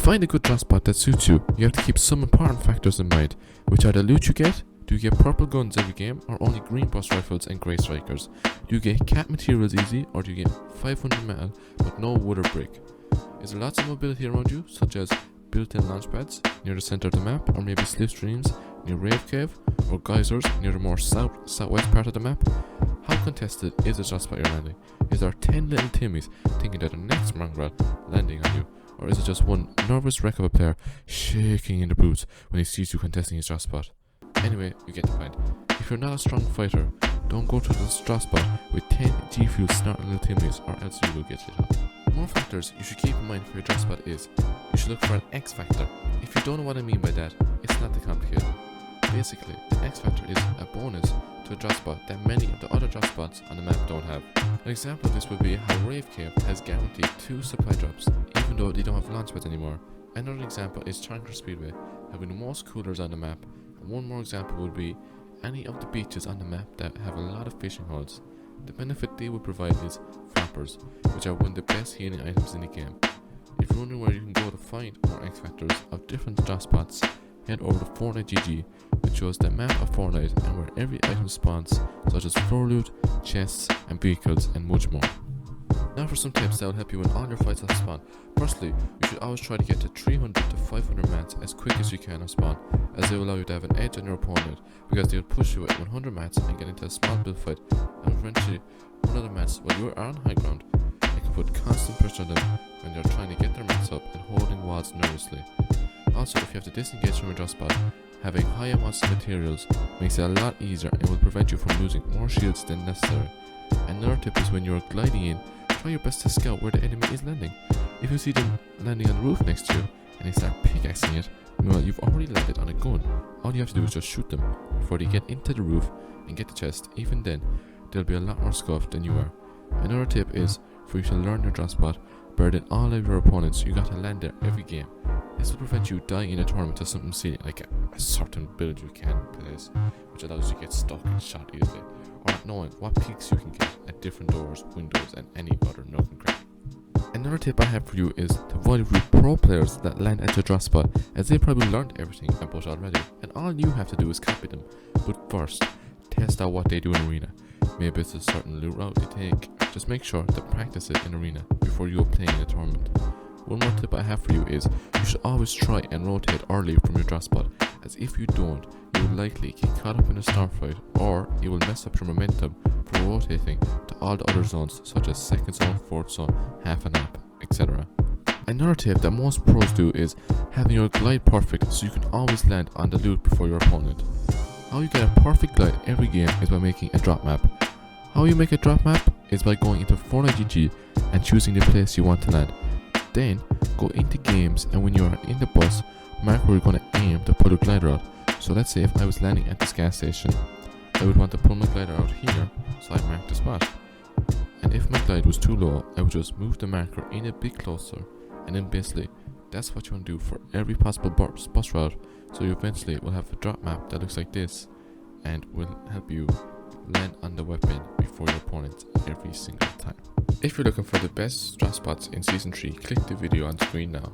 find a good drop spot that suits you, you have to keep some important factors in mind, which are the loot you get. Do you get purple guns every game, or only green burst rifles and grey strikers? Do you get cat materials easy, or do you get 500 metal but no wood or brick? Is there lots of mobility around you, such as built-in launch pads near the centre of the map, or maybe slipstreams near Rave Cave, or geysers near the more southwest part of the map? How contested is the drop spot you're landing? Is there 10 little Timmies thinking that the next mongrel landing on you? Or is it just one nervous wreck of a player shaking in the boots when he sees you contesting his drop spot? Anyway, you get the point. If you're not a strong fighter, don't go to this drop spot with 10 G Fuel snorting little Timmies, or else you will get hit up. More factors you should keep in mind for your drop spot is, you should look for an X factor. If you don't know what I mean by that, it's not that complicated. Basically, the X factor is a bonus to a drop spot that many of the other drop spots on the map don't have. An example of this would be how Rave Cave has guaranteed 2 supply drops, even though they don't have launch pads anymore. Another example is Challenger Speedway, having the most coolers on the map. And one more example would be any of the beaches on the map that have a lot of fishing holes. The benefit they would provide is flappers, which are one of the best healing items in the game. If you're wondering where you can go to find more X factors of different drop spots, head over to Fortnite GG, which shows the map of Fortnite and where every item spawns, such as floor loot, chests and vehicles, and much more. Now for some tips that will help you in all your fights at spawn. Firstly, you should always try to get to 300 to 500 mats as quick as you can on spawn, as they will allow you to have an edge on your opponent, because they will push you at 100 mats and get into a small build fight, and eventually run out of mats while you are on high ground. It can put constant pressure on them when they are trying to get their mats up and holding walls nervously. Also, if you have to disengage from your drop spot, having high amounts of materials makes it a lot easier and will prevent you from losing more shields than necessary. Another tip is when you are gliding in, try your best to scout where the enemy is landing. If you see them landing on the roof next to you and they start pickaxing it, well, you've already landed on a gun. All you have to do is just shoot them before they get into the roof and get the chest. Even then, they'll be a lot more scuffed than you are. Another tip is for you to learn your drop spot better than all of your opponents. You got to land there every game. This will prevent you dying in a tournament to something silly like a certain build you can't place, which allows you to get stuck and shot easily, or not knowing what peaks you can get at different doors, windows, and any other nook and cranny. Another tip I have for you is to avoid rude pro players that land at your drop spot, as they probably learned everything about already, and all you have to do is copy them. But first, test out what they do in arena. Maybe it's a certain loot route they take. Just make sure to practice it in arena before you are playing in a tournament. One more tip I have for you is you should always try and rotate early from your drop spot, as if you don't, you will likely get caught up in a starfight, or you will mess up your momentum for rotating to all the other zones, such as second zone, fourth zone, half a map, etc. Another tip that most pros do is having your glide perfect so you can always land on the loot before your opponent. How you get a perfect glide every game is by making a drop map. How you make a drop map is by going into Fortnite GG and choosing the place you want to land. Then go into games, and when you are in the bus, mark where you're going to aim to put a glider out. So let's say if I was landing at this gas station, I would want to pull my glider out here, so I marked the spot. And if my glide was too low, I would just move the marker in a bit closer, and then basically that's what you want to do for every possible bus route, so you eventually will have a drop map that looks like this and will help you land on the weapon before your opponent every single time. If you're looking for the best drop spots in Season 3, click the video on screen now.